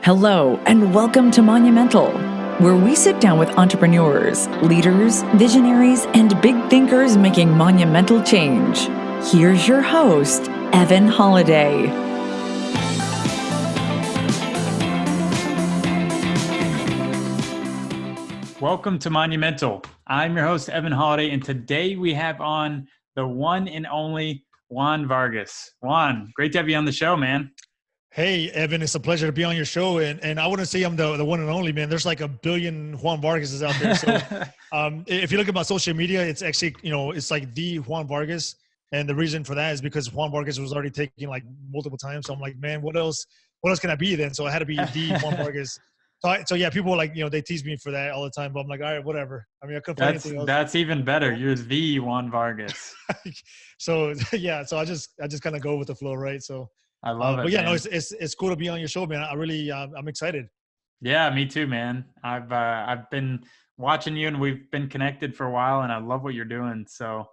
Hello, and welcome to Monumental, where we sit down with entrepreneurs, leaders, visionaries, and big thinkers making monumental change. Here's your host, Evan Holiday. Welcome to Monumental. I'm your host, Evan Holiday, and today we have on the one and only Juan Vargas. Juan, great to have you on the show, man. Hey, Evan, it's a pleasure to be on your show. And I wouldn't say I'm the one and only, man. There's like a billion Juan Vargases out there. So if you look at my social media, it's actually, it's like the Juan Vargas. And the reason for that is because Juan Vargas was already taken like multiple times. So I'm like, man, what else can I be then? So I had to be the Juan Vargas. So yeah, people like, they tease me for that all the time, but I'm like, all right, whatever. I mean, I couldn't find anything else. That's even better. You're the Juan Vargas. So yeah, so I just kind of go with the flow, right? So I love it. But yeah, man. no, it's cool to be on your show, man. I really, I'm excited. Yeah, me too, man. I've been watching you, and we've been connected for a while, and I love what you're doing. So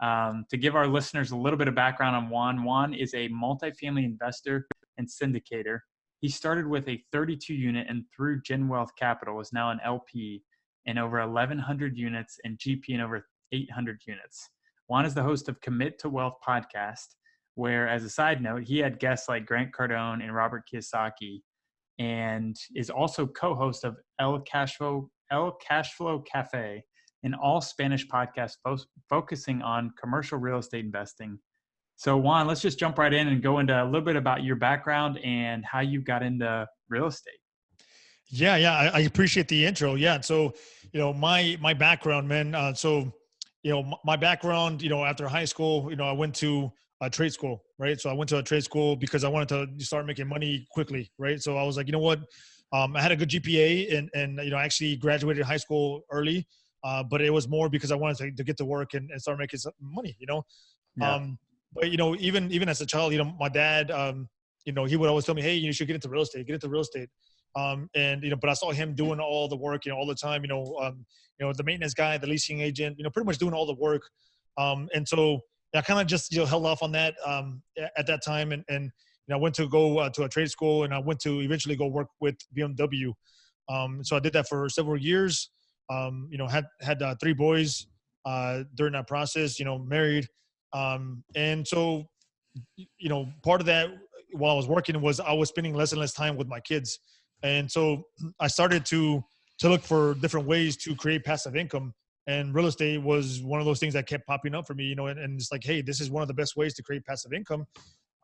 to give our listeners a little bit of background on Juan is a multifamily investor and syndicator. He started with a 32 unit and through GenWealth Capital is now an LP in over 1,100 units and GP in over 800 units. Juan is the host of Commit to Wealth podcast, where, as a side note, he had guests like Grant Cardone and Robert Kiyosaki, and is also co-host of El Cashflow Café, an all-Spanish podcast focusing on commercial real estate investing. So Juan, let's just jump right in and go into a little bit about your background and how you got into real estate. Yeah, I appreciate the intro. Yeah, so my background, man. My background, after high school, I went to a trade school, right? So I went to a trade school because I wanted to start making money quickly, right? So I was like, you know what? I had a good GPA and I actually graduated high school early, but it was more because I wanted to get to work and start making some money, Yeah. But even as a child, my dad, he would always tell me, hey, you should get into real estate, but I saw him doing all the work, all the time, the maintenance guy, the leasing agent, pretty much doing all the work. And so I kind of just, held off on that at that time. And I went to go to a trade school, and I went to eventually go work with BMW. So I did that for several years, had 3 boys during that process, married. And so, part of that while I was working was I was spending less and less time with my kids. And so I started to look for different ways to create passive income. And real estate was one of those things that kept popping up for me, and it's like, hey, this is one of the best ways to create passive income.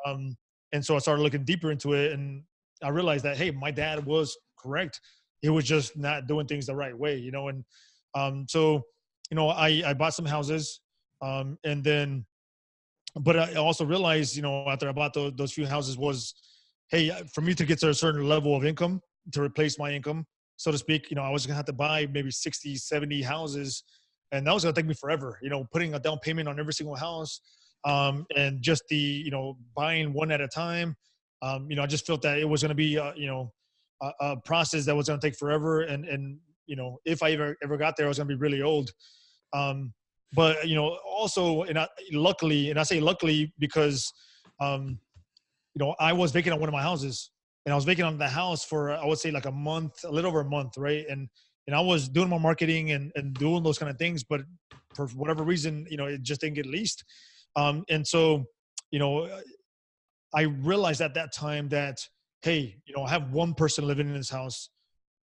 And so I started looking deeper into it, and I realized that, hey, my dad was correct. He was just not doing things the right way, and so I bought some houses, and then, but I also realized, after I bought those few houses was, hey, for me to get to a certain level of income to replace my income, so to speak, I was going to have to buy maybe 60, 70 houses. And that was going to take me forever, putting a down payment on every single house. And just the, buying one at a time. I just felt that it was going to be, a process that was going to take forever. And if I ever got there, I was going to be really old. But, also, luckily, and I say luckily because, I was vacant on one of my houses. And I was vacant on the house for, I would say, like a month, a little over a month, right? And I was doing my marketing and doing those kind of things, but for whatever reason, it just didn't get leased. And so, I realized at that time that, hey, I have one person living in this house.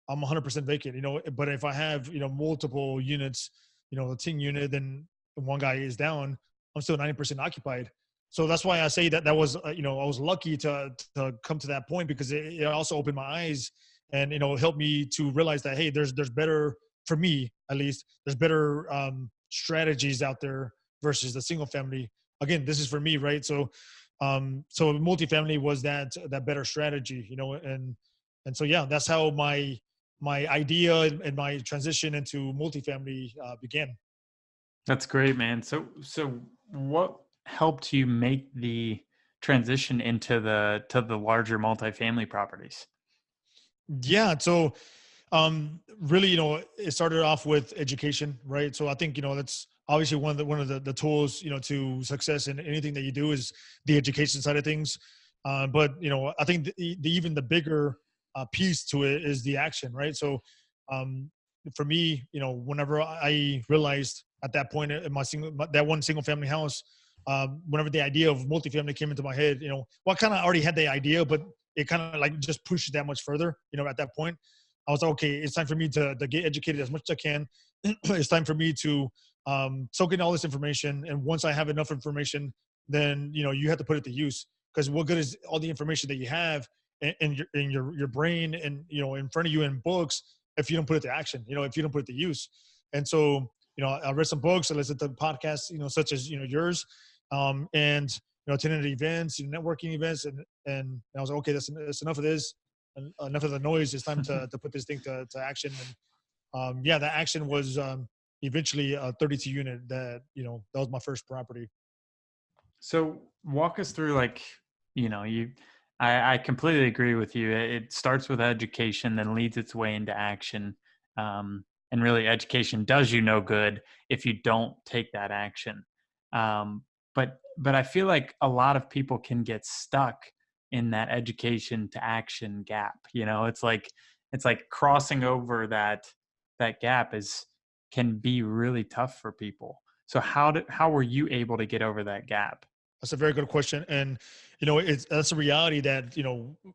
I'm 100% vacant, but if I have, multiple units, a 10 unit, then one guy is down, I'm still 90% occupied. So that's why I say that was, I was lucky to come to that point, because it also opened my eyes and, helped me to realize that, hey, there's better, for me, at least, there's better strategies out there versus the single family. Again, this is for me, right? So, so multifamily was that better strategy, and so, yeah, that's how my idea and my transition into multifamily began. That's great, man. So what helped you make the transition into the larger multifamily properties? Yeah. So, really, it started off with education, right? So I think, that's obviously one of the tools, to success in anything that you do is the education side of things. But, I think even the bigger piece to it is the action, right? So for me, whenever I realized at that point in that one single family house, whenever the idea of multifamily came into my head, well, I kind of already had the idea, but it kind of like just pushed it that much further, at that point. I was like, okay, it's time for me to get educated as much as I can. It's time for me to soak in all this information. And once I have enough information, then, you have to put it to use, because what good is all the information that you have in your brain and, in front of you in books, if you don't put it to action, if you don't put it to use. And so, I read some books, I listened to podcasts, such as, yours, and, attended events, networking events. And I was like, okay, that's enough of this. Enough of the noise. It's time to put this thing to action. And that action was eventually a 32 unit that was my first property. So walk us through, like, I completely agree with you. It starts with education, then leads its way into action. And really, education does you no good if you don't take that action. But I feel like a lot of people can get stuck in that education to action gap. It's like crossing over that gap can be really tough for people. So how were you able to get over that gap? That's a very good question. And, that's a reality that,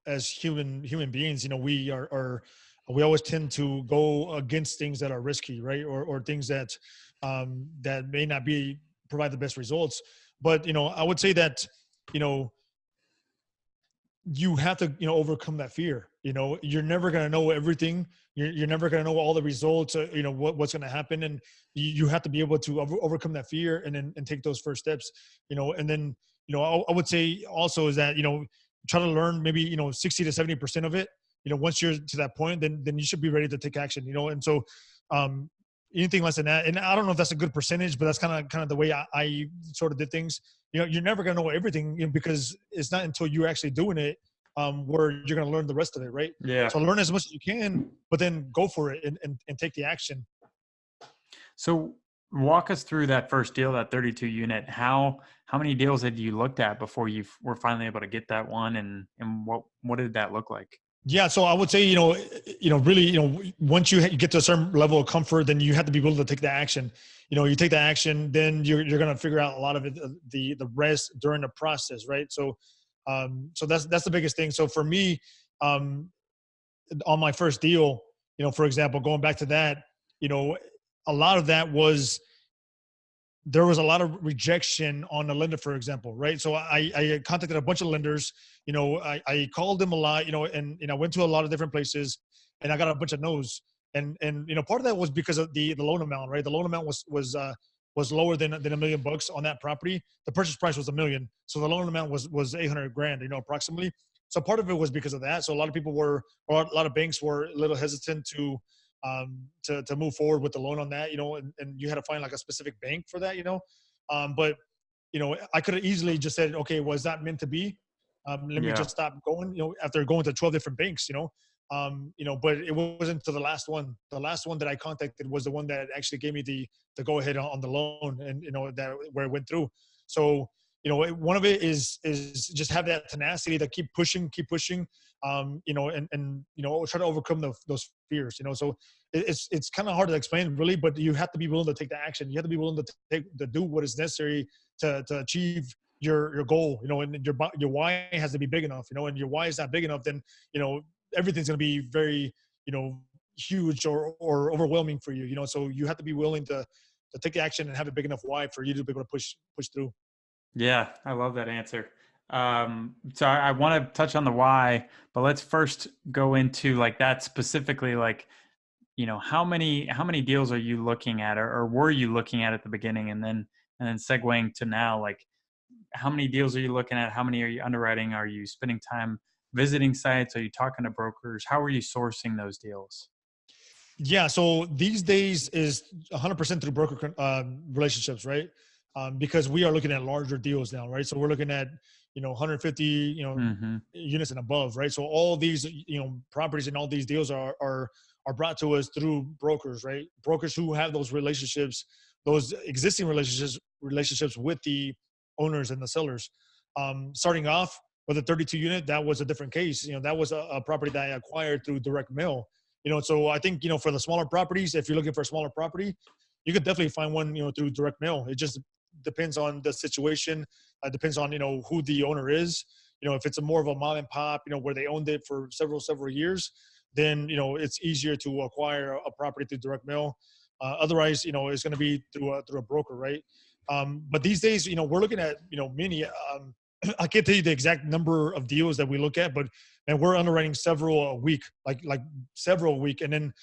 as human beings, we always tend to go against things that are risky, right? Or things that, that may not provide the best results. But, I would say that, you have to, overcome that fear. You're never going to know everything. You're never going to know all the results, what's going to happen. And you have to be able to overcome that fear and take those first steps, and then, I would say also is that, try to learn maybe, 60 to 70% of it. Once you're to that point, then you should be ready to take action, and so, anything less than that. And I don't know if that's a good percentage, but that's kind of the way I sort of did things. You're never going to know everything, because it's not until you're actually doing it where you're going to learn the rest of it. Right. Yeah. So learn as much as you can, but then go for it and take the action. So walk us through that first deal, that 32 unit. How many deals had you looked at before you were finally able to get that one? And what did that look like? Yeah. So I would say, really, once you get to a certain level of comfort, then you have to be willing to take the action. You take the action, then you're going to figure out a lot of it, the rest during the process. Right. So, so that's the biggest thing. So for me, on my first deal, for example, going back to that, a lot of that was, there was a lot of rejection on the lender, for example, right? So I contacted a bunch of lenders, I called them a lot, and I went to a lot of different places, and I got a bunch of no's. And part of that was because of the loan amount, right? The loan amount was lower than $1 million on that property. The purchase price was $1 million. So the loan amount was $800,000, approximately. So part of it was because of that. So a lot of banks were a little hesitant to move forward with the loan on that, and you had to find like a specific bank for that, but I could have easily just said, okay, was that meant to be? Let me just stop going, after going to 12 different banks, but it wasn't until the last one that I contacted was the one that actually gave me the go ahead on the loan, and, that where it went through. So, one of it is just have that tenacity to keep pushing, and try to overcome those fears, So it's kind of hard to explain, really, but you have to be willing to take the action. You have to be willing to do what is necessary to achieve your goal, and your why has to be big enough, and your why is not big enough, then, everything's going to be very, huge or overwhelming for you, so you have to be willing to take the action and have a big enough why for you to be able to push through. Yeah, I love that answer. So I want to touch on the why, but let's first go into like that specifically, like, how many deals are you looking at, or were you looking at the beginning, and then segueing to now, like, how many deals are you looking at? How many are you underwriting? Are you spending time visiting sites? Are you talking to brokers? How are you sourcing those deals? Yeah. So these days is 100% through broker relationships, right? Because we are looking at larger deals now, right? So we're looking at, 150, units and above, right? So all these, properties and all these deals are brought to us through brokers, right? Brokers who have those relationships, those existing relationships with the owners and the sellers. Starting off, with a 32 unit, that was a different case. That was a property that I acquired through direct mail. So I think, for the smaller properties, if you're looking for a smaller property, you could definitely find one, through direct mail. It just depends on the situation. Depends on, who the owner is. If it's a more of a mom and pop, where they owned it for several years, then, it's easier to acquire a property through direct mail. Otherwise, it's going to be through a broker, right? But these days, we're looking at, many, I can't tell you the exact number of deals that we look at, but we're underwriting several a week, like several a week. And then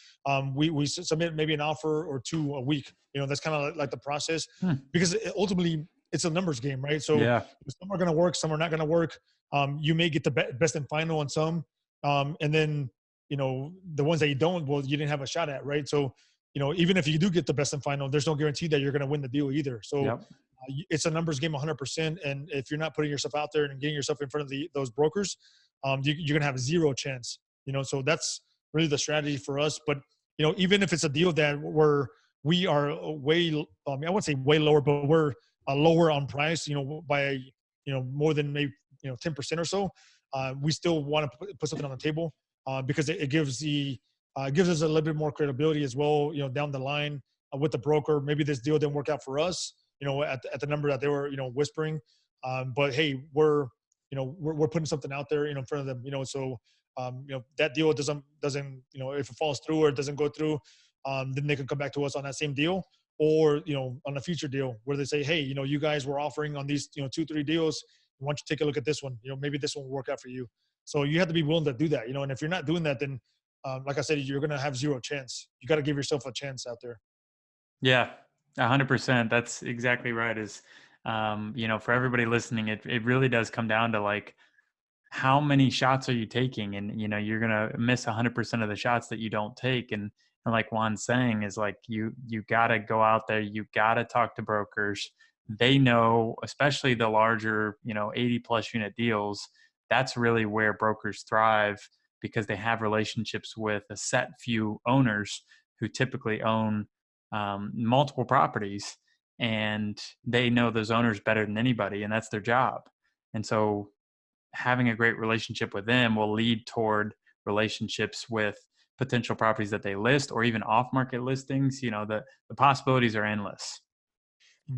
we submit maybe an offer or two a week. That's kind of like the process, because ultimately it's a numbers game, right? So some are going to work, some are not going to work. You may get the best and final on some. And then, the ones that you don't, well, you didn't have a shot at, right? So, even if you do get the best and final, there's no guarantee that you're going to win the deal either. So it's a numbers game 100%. And if you're not putting yourself out there and getting yourself in front of those brokers, you're going to have zero chance, so that's really the strategy for us. But, even if it's a deal that we are way, I wouldn't say way lower, but we're lower on price, by, more than maybe, 10% or so, we still want to put something on the table, because it gives gives us a little bit more credibility as well, down the line with the broker. Maybe this deal didn't work out for us, at the number that they were, whispering. But hey, we're putting something out there, in front of them, so, that deal doesn't, if it falls through or it doesn't go through, then they can come back to us on that same deal, or, on a future deal where they say, hey, you guys were offering on these, 2-3 deals. Why don't you take a look at this one? Maybe this one will work out for you. So you have to be willing to do that, and if you're not doing that, then, like I said, you're going to have zero chance. You got to give yourself a chance out there. Yeah, 100%. That's exactly right. For everybody listening, it really does come down to like, how many shots are you taking? And, you're going to miss 100% of the shots that you don't take. And like Juan's saying is like, you got to go out there. You got to talk to brokers. They know, especially the larger, 80 plus unit deals, that's really where brokers thrive, because they have relationships with a set few owners who typically own multiple properties, and they know those owners better than anybody, and that's their job. And so having a great relationship with them will lead toward relationships with potential properties that they list, or even off-market listings. The possibilities are endless.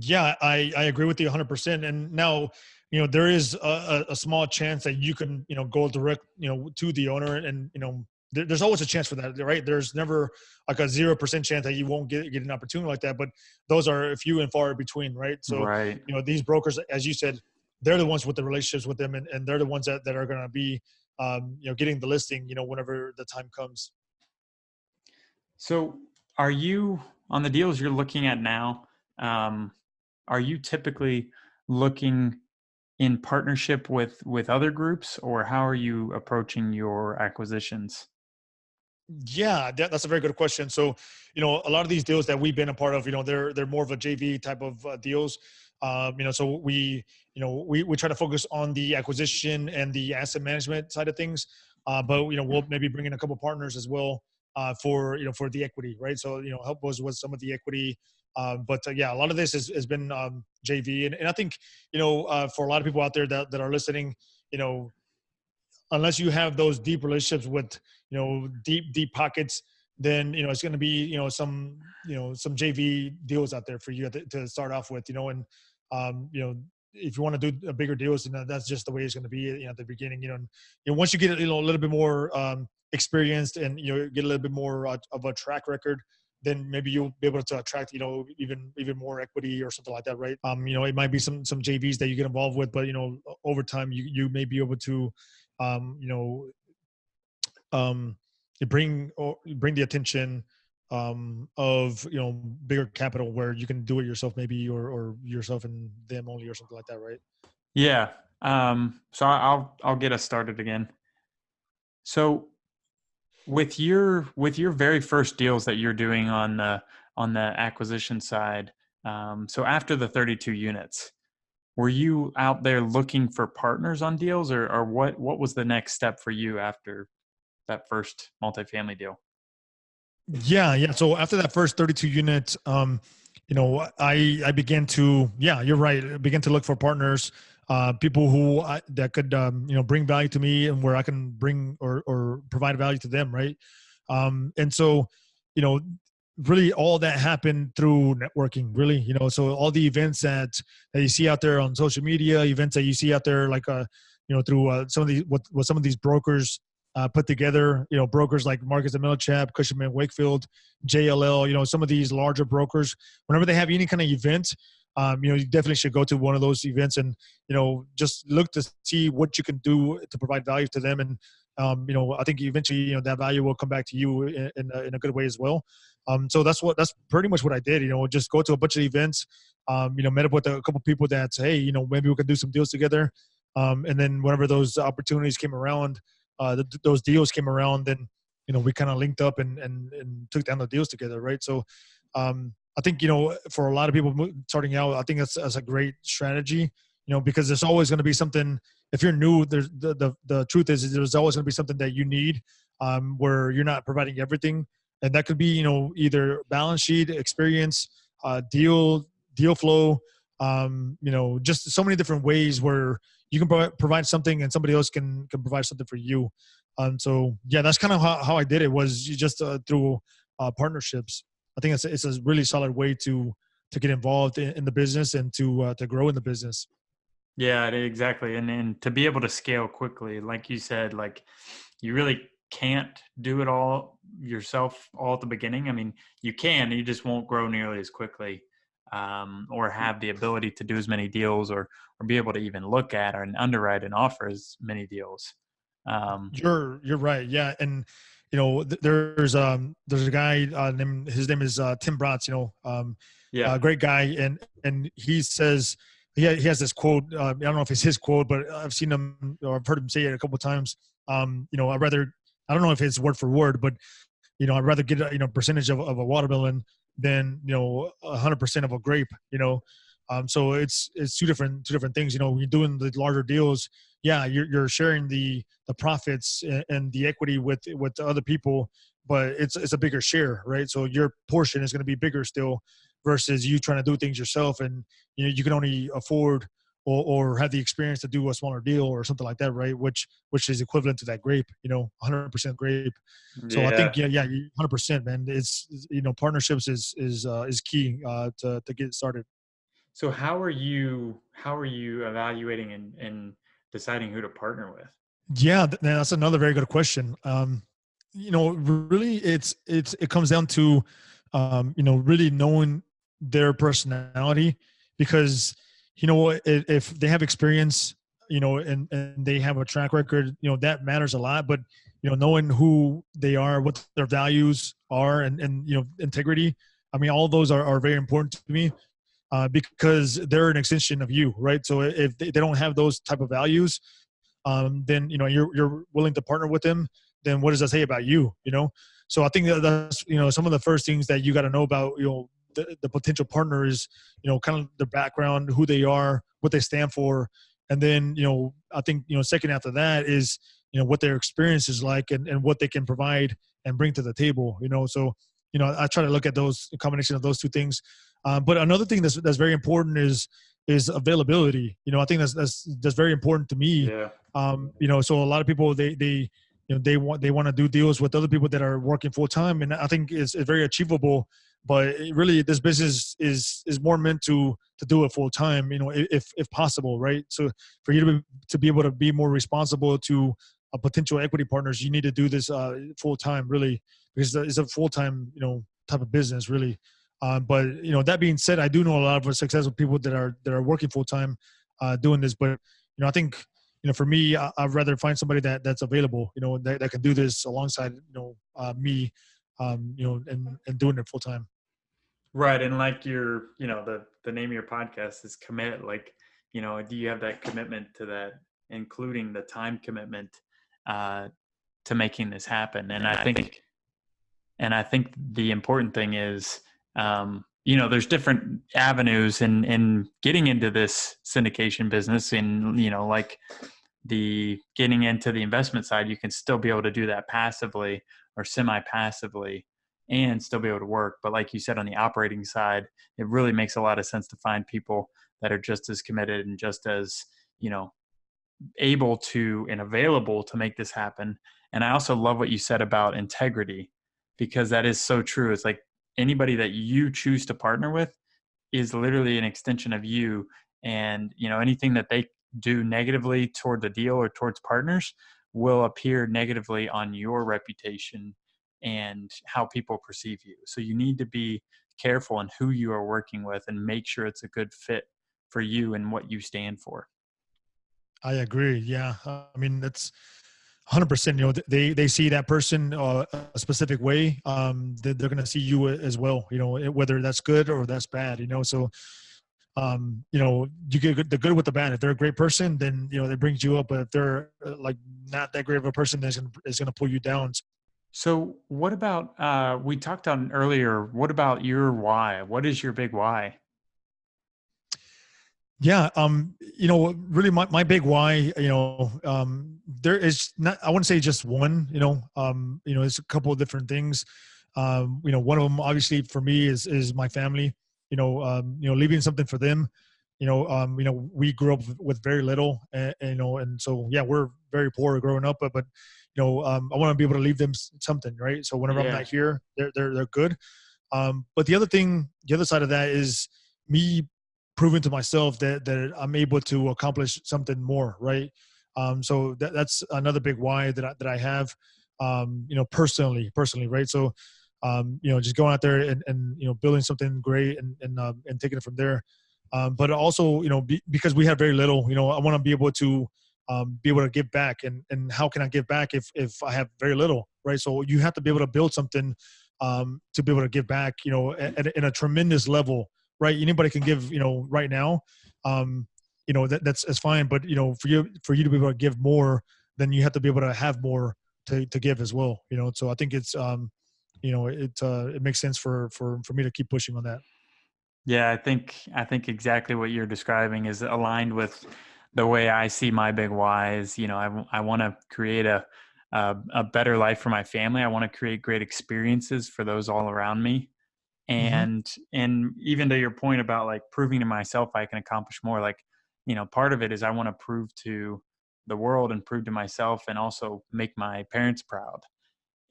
Yeah, I agree with you 100%. And now, there is a small chance that you can, go direct, to the owner, and, there's always a chance for that, right? There's never like a 0% chance that you won't get an opportunity like that, but those are few and far between, right? So, right. These brokers, as you said, they're the ones with the relationships with them, and they're the ones that are going to be, getting the listing, whenever the time comes. So are you, on the deals you're looking at now, are you typically looking in partnership with other groups, or how are you approaching your acquisitions? Yeah, that's a very good question. So, a lot of these deals that we've been a part of, they're more of a JV type of deals. So we try to focus on the acquisition and the asset management side of things. But, we'll maybe bring in a couple partners as well for the equity, right? So, help us with some of the equity. But yeah, a lot of this has been JV. And I think, for a lot of people out there that are listening, unless you have those deep relationships with, deep pockets, then, it's going to be, some JV deals out there for you to start off with, and, if you want to do a bigger deals, that's just the way it's going to be, at the beginning, and once you get, a little bit more experienced, and, get a little bit more of a track record, then maybe you'll be able to attract, even more equity or something like that, right? It might be some JVs that you get involved with, but, over time you may be able to, bring the attention of, bigger capital where you can do it yourself, maybe, or yourself and them only, or something like that, right? Yeah. So I'll get us started again. So with your very first deals that you're doing on the acquisition side, so after the 32 units, were you out there looking for partners on deals, or what was the next step for you after that first multifamily deal? Yeah. So after that first 32 units, I began to, yeah, you're right. I began to look for partners. people that could, bring value to me and where I can bring or provide value to them. Right. And so, you know, really all that happened through networking, really, so all the events that you see out there on social media, events that you see out there, like, through some of these, what some of these brokers put together, brokers like Marcus and Millichap, Cushman & Wakefield, JLL, some of these larger brokers, whenever they have any kind of event, you definitely should go to one of those events and, just look to see what you can do to provide value to them. And, I think eventually, that value will come back to you in a good way as well. So that's pretty much what I did, just go to a bunch of events, met up with a couple people that say, hey, maybe we can do some deals together. And then whenever those opportunities came around, those deals came around, then, we kind of linked up and took down the deals together. Right. So, I think, for a lot of people starting out, I think that's a great strategy, because there's always going to be something. If you're new, there's the truth is there's always going to be something that you need, where you're not providing everything. And that could be, either balance sheet, experience, deal flow, just so many different ways where you can provide something and somebody else can provide something for you. So yeah, that's kind of how I did it, was just through partnerships. I think it's a really solid way to get involved in the business and to grow in the business. Yeah, exactly. And to be able to scale quickly, like you said, like you really can't do it all yourself all at the beginning. I mean, you just won't grow nearly as quickly, or have the ability to do as many deals or be able to even look at or underwrite and offer as many deals. You're right. Yeah. And, there's a guy named, his name is Tim Bratz, great guy. And he says, he has this quote. I don't know if it's his quote, but I've seen him, or I've heard him say it a couple of times. I don't know if it's word for word, but, I'd rather get a, percentage of a watermelon than, 100% of a grape, so it's two different things. When you're doing the larger deals, yeah, you're sharing the profits and the equity with the other people, but it's a bigger share, right? So your portion is going to be bigger still, versus you trying to do things yourself, and you can only afford or have the experience to do a smaller deal or something like that, right? Which is equivalent to that grape, 100% grape. So I think, yeah, 100%, man. It's, partnerships is key to get started. So how are you evaluating and deciding who to partner with? Yeah, that's another very good question. Really, it comes down to, really knowing their personality, because, if they have experience, and they have a track record, that matters a lot. But, knowing who they are, what their values are, and integrity. I mean, all those are very important to me, because they're an extension of you, right? So if they don't have those type of values, then you're willing to partner with them, then what does that say about you? So I think that's some of the first things that you got to know about the potential partner is kind of their background, who they are, what they stand for, and then I think second after that is what their experience is like, and what they can provide and bring to the table. So I try to look at those, a combination of those two things. But another thing that's very important is availability. I think that's very important to me. Yeah. So a lot of people, they want to do deals with other people that are working full time, and I think it's very achievable. But really, this business is more meant to do it full time. If possible, right? So for you to be able to be more responsible to potential equity partners, you need to do this full time, really, because it's a full time type of business, really. But that being said, I do know a lot of successful people that are working full time doing this. But I think for me, I'd rather find somebody that's available, that can do this alongside me, and doing it full time. Right. And like the name of your podcast is Commit. Like, do you have that commitment to that, including the time commitment to making this happen? And I think the important thing is, there's different avenues in getting into this syndication business, and, like the getting into the investment side, you can still be able to do that passively or semi-passively and still be able to work. But like you said, on the operating side, it really makes a lot of sense to find people that are just as committed and just as, you know, able to and available to make this happen. And I also love what you said about integrity, because that is so true. It's like anybody that you choose to partner with is literally an extension of you. And, anything that they do negatively toward the deal or towards partners will appear negatively on your reputation and how people perceive you. So you need to be careful in who you are working with and make sure it's a good fit for you and what you stand for. I agree. Yeah. I mean, that's 100%. They see that person a specific way. They're going to see you as well, whether that's good or that's bad, So, you get the good with the bad. If they're a great person, then, they brings you up. But if they're like not that great of a person, then it's going to pull you down. So what about, we talked on earlier, what about your why? What is your big why? Yeah. Really my big why, there is not, I wouldn't say just one, it's a couple of different things. One of them obviously for me is my family, leaving something for them. We grew up with very little, and so, yeah, we're very poor growing up, but I want to be able to leave them something, right? So whenever I'm Yeah. not here, they're good. But the other side of that is me proving to myself that I'm able to accomplish something more, right? So that's another big why that I have, personally, right? So, just going out there and building something great and taking it from there. But also, because we have very little, I want to be able to give back, and how can I give back if I have very little, right? So you have to be able to build something to be able to give back, in a tremendous level, right? Anybody can give, right now, that's fine. But, for you to be able to give more, then you have to be able to have more to give as well, So I think it's, it makes sense for me to keep pushing on that. Yeah, I think exactly what you're describing is aligned with the way I see my big why is, I want to create a better life for my family. I want to create great experiences for those all around me. Hmm. And even to your point about like proving to myself I can accomplish more, like, part of it is I want to prove to the world and prove to myself and also make my parents proud.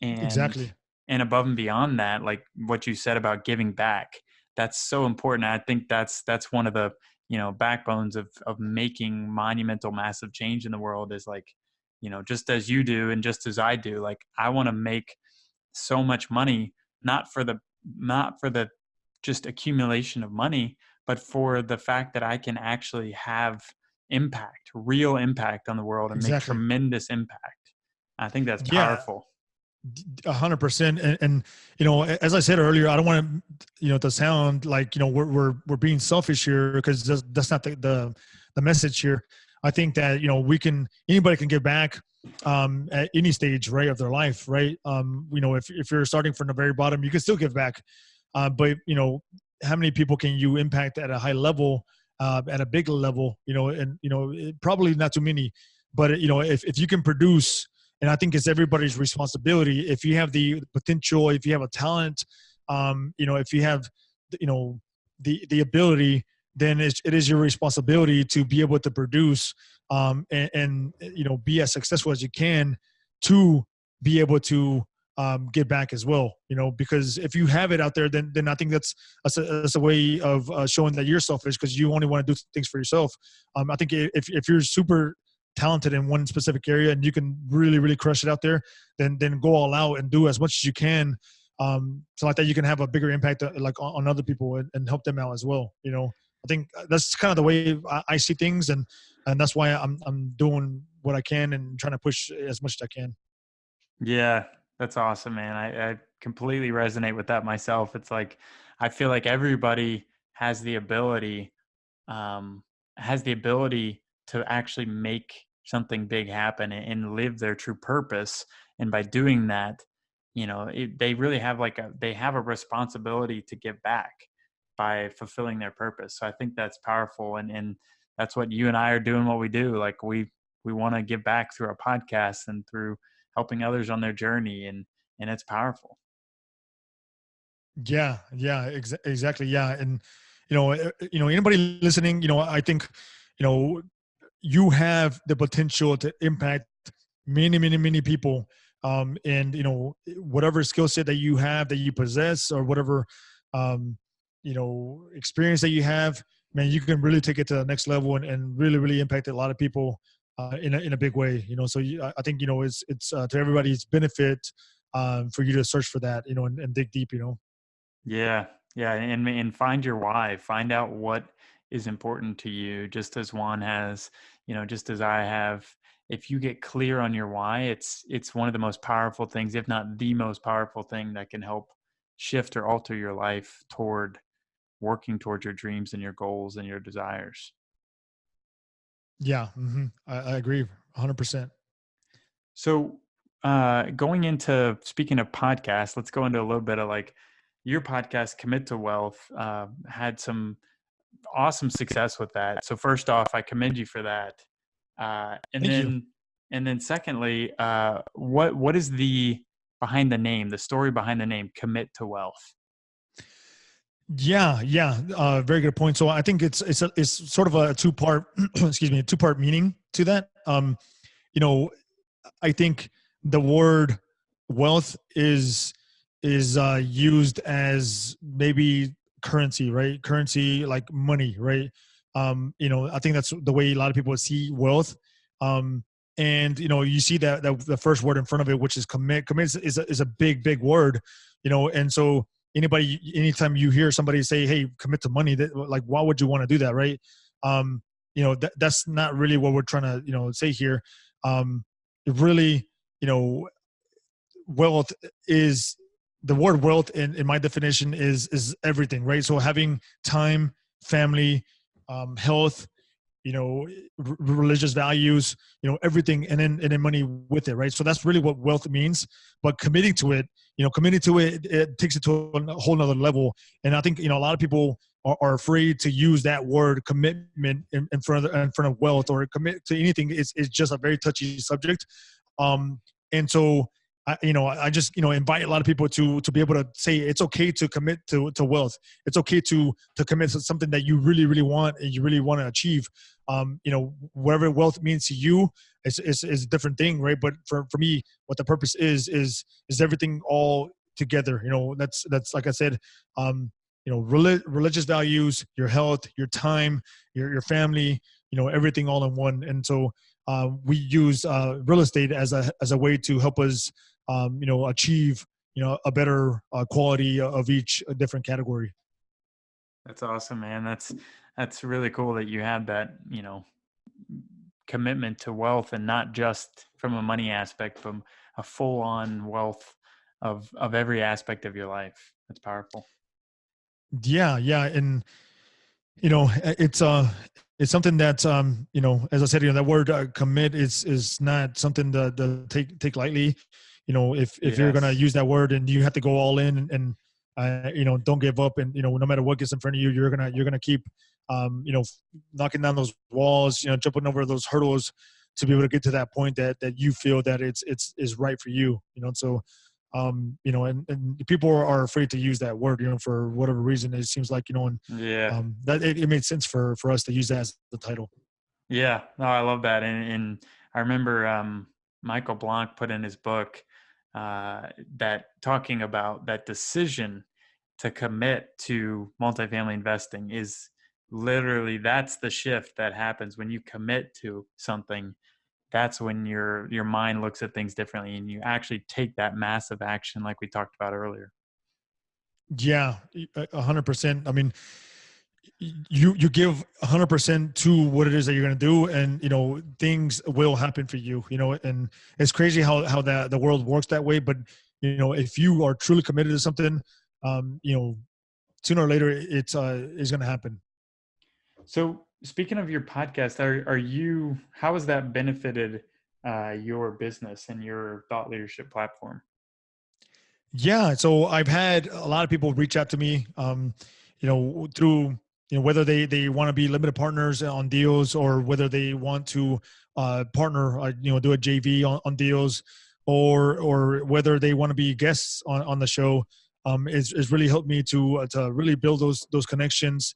and Exactly. and above and beyond that, like what you said about giving back, that's so important. I think that's one of the backbones of making monumental massive change in the world is like, just as you do and just as I do, like I want to make so much money, not for the just accumulation of money, but for the fact that I can actually have impact, real impact on the world and make Exactly. tremendous impact. I think that's Yeah. powerful. 100%. And as I said earlier, I don't want to sound like, we're being selfish here, because that's not the message here. I think that, anybody can give back, at any stage, right, of their life, right? If you're starting from the very bottom, you can still give back. But, how many people can you impact at a high level, at a big level, and, probably not too many, but, if you can produce, and I think it's everybody's responsibility. If you have the potential, if you have a talent, if you have, the ability, then it is your responsibility to be able to produce, and be as successful as you can to be able to get back as well. Because if you have it out there, then I think that's a way of showing that you're selfish, because you only want to do things for yourself. I think if you're super talented in one specific area and you can really, really crush it out there, then go all out and do as much as you can. So like that, you can have a bigger impact, like on other people, and help them out as well. I think that's kind of the way I see things. And that's why I'm doing what I can and trying to push as much as I can. Yeah, that's awesome, man. I completely resonate with that myself. It's like I feel like everybody has the ability, um, has the ability to actually make something big happen and live their true purpose. And by doing that, they really have they have a responsibility to give back by fulfilling their purpose. So I think that's powerful, and that's what you and I are doing. What we do, like we want to give back through our podcasts and through helping others on their journey, and it's powerful. Yeah, yeah, exactly. Yeah. And, anybody listening, I think, you know, you have the potential to impact many, many, many people. And, you know, whatever skill set that you have, that you possess, or whatever, you know, experience that you have, man, you can really take it to the next level and really, really impact a lot of people in a big way, you know. So I think, you know, it's to everybody's benefit for you to search for that, you know, and dig deep, you know. Yeah, yeah, and find your why. Find out what is important to you, just as Juan has, just as I have. If you get clear on your why, it's one of the most powerful things, if not the most powerful thing that can help shift or alter your life toward working towards your dreams and your goals and your desires. Yeah, I agree 100%. So, going into speaking of podcasts, let's go into a little bit of like your podcast, Commit to Wealth, had some awesome success with that. So first off, I commend you for that. And Thank you. then, secondly, what is the behind the name, the story behind the name, Commit to Wealth? Yeah. Very good point. So I think it's sort of a two-part, excuse me, a two-part meaning to that. You know, I think the word wealth is used as maybe currency, right? Currency like money, right? You know, I think that's the way a lot of people see wealth. And you know, you see that the first word in front of it, which is commit. Commit is a big word, you know, and so anytime you hear somebody say, "Hey, commit to money," that, like, why would you want to do that, right? You know, that's not really what we're trying to, you know, say here. Really, you know, wealth is the word wealth in my definition is everything, right? So having time, family, health, you know, religious values, you know, everything, and then money with it, right? So that's really what wealth means. But committing to it, it takes it to a whole nother level. And I think, you know, a lot of people are afraid to use that word commitment in front of wealth, or commit to anything. It's just a very touchy subject. And so I just, you know, invite a lot of people to be able to say it's okay to commit to wealth. It's okay to commit to something that you really, really want and you really want to achieve. You know, whatever wealth means to you is a different thing, right? But for me, what the purpose is everything all together. You know, that's like I said, you know, religious values, your health, your time, your family, you know, everything all in one. And so we use real estate as a way to help us, you know, achieve, you know, a better quality of each different category. That's awesome, man. That's really cool that you had that, commitment to wealth, and not just from a money aspect, but a full on wealth of every aspect of your life. That's powerful. Yeah. And, you know, it's something that, you know, as I said, you know, that word commit is not something to take lightly. You know, if you're going to use that word, and you have to go all in and you know, don't give up. And, you know, no matter what gets in front of you, you're going to keep, you know, knocking down those walls, you know, jumping over those hurdles to be able to get to that point that you feel that it's right for you, you know? So, you know, and people are afraid to use that word, you know, for whatever reason. It seems like, you know, and that it made sense for us to use that as the title. Yeah, no, I love that. And I remember Michael Blanc put in his book that talking about that decision to commit to multifamily investing is literally, that's the shift that happens when you commit to something. That's when your mind looks at things differently, and you actually take that massive action like we talked about earlier. Yeah, 100%. I mean, you give 100% to what it is that you're going to do, and, you know, things will happen for you, you know. And it's crazy how that the world works that way. But, you know, if you are truly committed to something, you know, sooner or later it's going to happen. So speaking of your podcast, how has that benefited your business and your thought leadership platform? Yeah. So I've had a lot of people reach out to me, you know, through, you know, whether they want to be limited partners on deals, or whether they want to partner, you know, do a JV on deals, or whether they want to be guests on the show. It's really helped me to really build those connections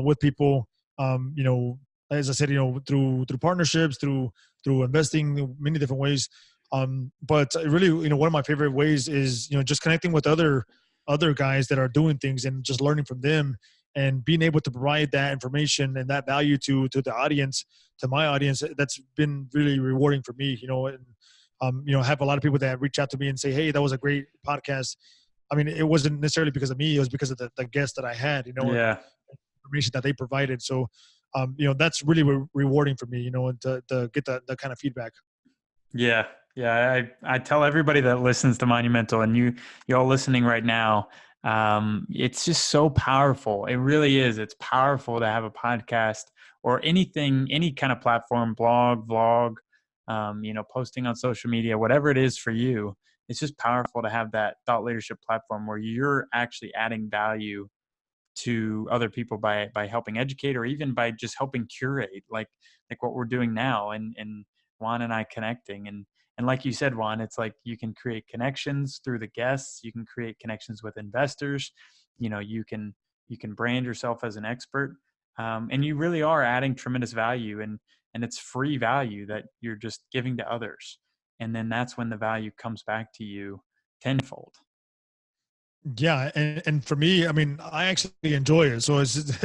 with people. You know, as I said, through partnerships, through investing, many different ways. But really, one of my favorite ways is, just connecting with other guys that are doing things and just learning from them and being able to provide that information and that value to the audience, to my audience. That's been really rewarding for me, and I have a lot of people that reach out to me and say, hey, that was a great podcast. I mean, it wasn't necessarily because of me, it was because of the guests that I had, Yeah. and information that they provided. So, that's really rewarding for me, and to get that kind of feedback. Yeah. Yeah. I tell everybody that listens to Monumental, and you all listening right now, it's just so powerful. It really is. It's powerful to have a podcast or anything, any kind of platform, blog, vlog, posting on social media, whatever it is for you. It's just powerful to have that thought leadership platform where you're actually adding value to other people by helping educate, or even by just helping curate, like what we're doing now, and Juan and I connecting. And like you said, Juan, it's like you can create connections through the guests, you can create connections with investors, you can brand yourself as an expert, and you really are adding tremendous value, and it's free value that you're just giving to others, and then that's when the value comes back to you tenfold. Yeah. And for me, I mean, I actually enjoy it. So it's,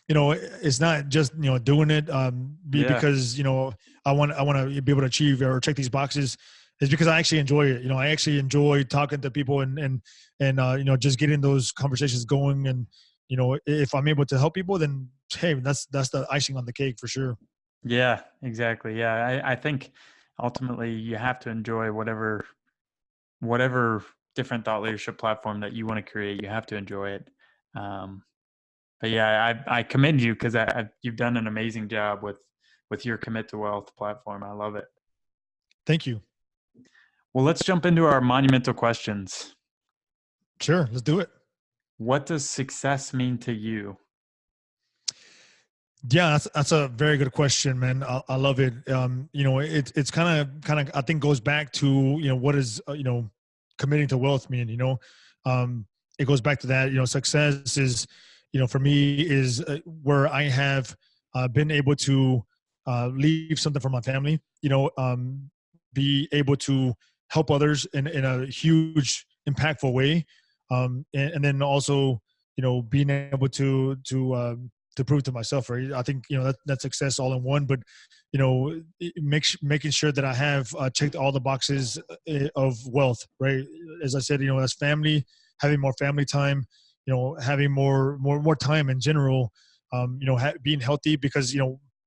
it's not just, doing it, Yeah. because, I want to be able to achieve or check these boxes. It's because I actually enjoy it. I actually enjoy talking to people and just getting those conversations going. And, if I'm able to help people, then, hey, that's the icing on the cake for sure. Yeah, exactly. Yeah. I think ultimately you have to enjoy whatever different thought leadership platform that you want to create. You have to enjoy it. But yeah, I commend you, because you've done an amazing job with your Commit to Wealth platform. I love it. Thank you. Well, let's jump into our monumental questions. Sure. Let's do it. What does success mean to you? Yeah, that's a very good question, man. I love it. It's kind of I think goes back to what is committing to wealth mean. It goes back to that. Success is for me is where I have been able to leave something for my family. Be able to help others in a huge, impactful way, and then also being able to prove to myself, right? I think that's success all in one. But making sure that I have checked all the boxes of wealth, right? As I said, as family, having more family time, having more time in general, being healthy, because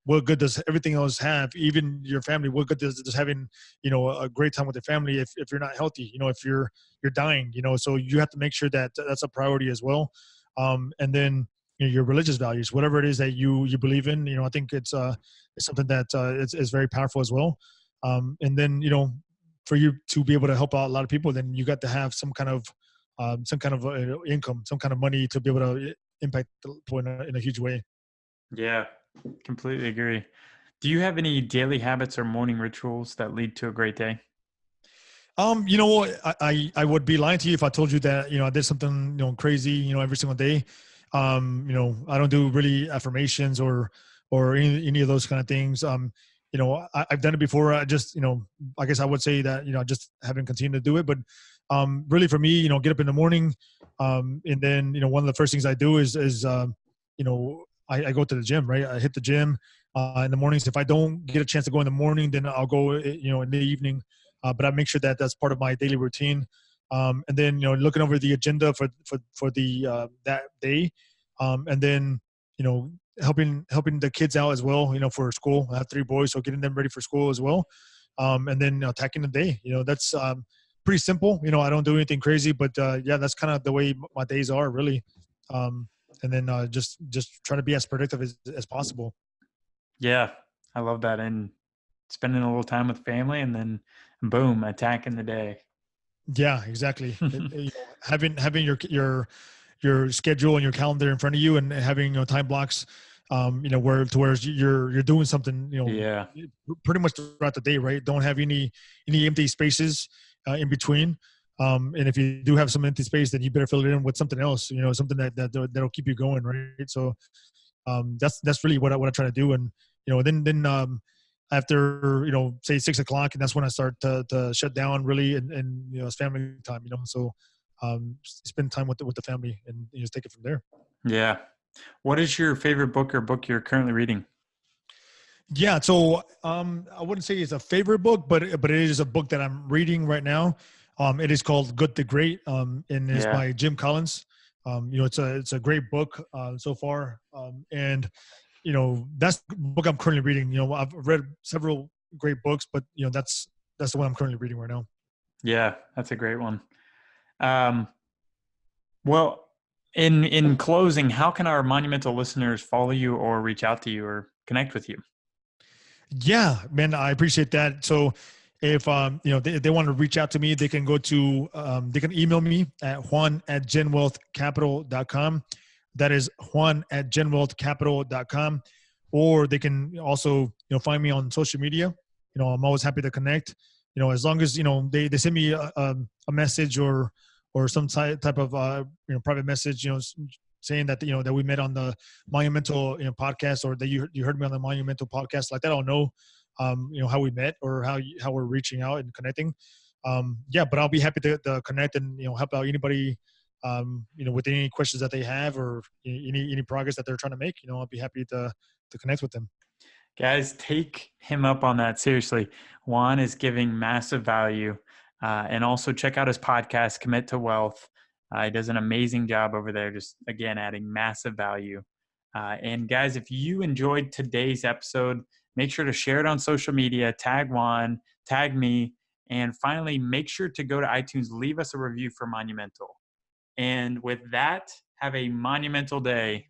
what good does everything else have, even your family? What good does having a great time with your family if you're not healthy? If you're dying, so you have to make sure that that's a priority as well. And then your religious values, whatever it is that you believe in, I think it's something that is very powerful as well. And then for you to be able to help out a lot of people, then you got to have some kind of income, some kind of money to be able to impact people in a huge way. Yeah, completely agree. Do you have any daily habits or morning rituals that lead to a great day? I would be lying to you if I told you that I did something crazy every single day. I don't do really affirmations or any of those kind of things. I've done it before. I just I guess I would say that I just haven't continued to do it. But really for me, get up in the morning, and then one of the first things I do is I go to the gym, right? I hit the gym in the mornings. If I don't get a chance to go in the morning, then I'll go in the evening. But I make sure that that's part of my daily routine. And then looking over the agenda for the that day, and then helping the kids out as well. For school, I have 3 boys, so getting them ready for school as well. And then attacking the day. That's pretty simple. I don't do anything crazy, but yeah, that's kind of the way my days are really. And then just try to be as productive as possible. Yeah, I love that. And spending a little time with family, and then boom, attacking the day. Yeah, exactly. Having your schedule and your calendar in front of you, and having time blocks, where you're doing something, Yeah, pretty much throughout the day, right? Don't have any empty spaces in between. And if you do have some empty space, then you better fill it in with something else, something that'll keep you going, right? So that's really what I try to do. And then after, say 6 o'clock, and that's when I start to shut down really. And it's family time, so spend time with the family and just take it from there. Yeah. What is your favorite book or book you're currently reading? Yeah. So I wouldn't say it's a favorite book, but it is a book that I'm reading right now. It is called Good to Great, and it's by Jim Collins. It's a great book so far. And that's the book I'm currently reading. I've read several great books, but that's the one I'm currently reading right now. Yeah, that's a great one. Well, in closing, how can our Monumental listeners follow you or reach out to you or connect with you? Yeah, man, I appreciate that. So if they want to reach out to me, they can go to they can email me at juan@genwealthcapital.com. That is juan@genwealthcapital.com. Or they can also find me on social media. I'm always happy to connect. As long as they send me a message or some type of private message, saying that that we met on the Monumental podcast, or that you heard me on the Monumental podcast, like that, I'll know how we met or how we're reaching out and connecting. But I'll be happy to connect and help out anybody with any questions that they have, or any progress that they're trying to make. I'll be happy to connect with them. Guys, take him up on that. Seriously, Juan is giving massive value. And also check out his podcast, Commit to Wealth. He does an amazing job over there, just, again, adding massive value. And guys, if you enjoyed today's episode, make sure to share it on social media, tag Juan, tag me, and finally, make sure to go to iTunes, leave us a review for Monumental. And with that, have a monumental day.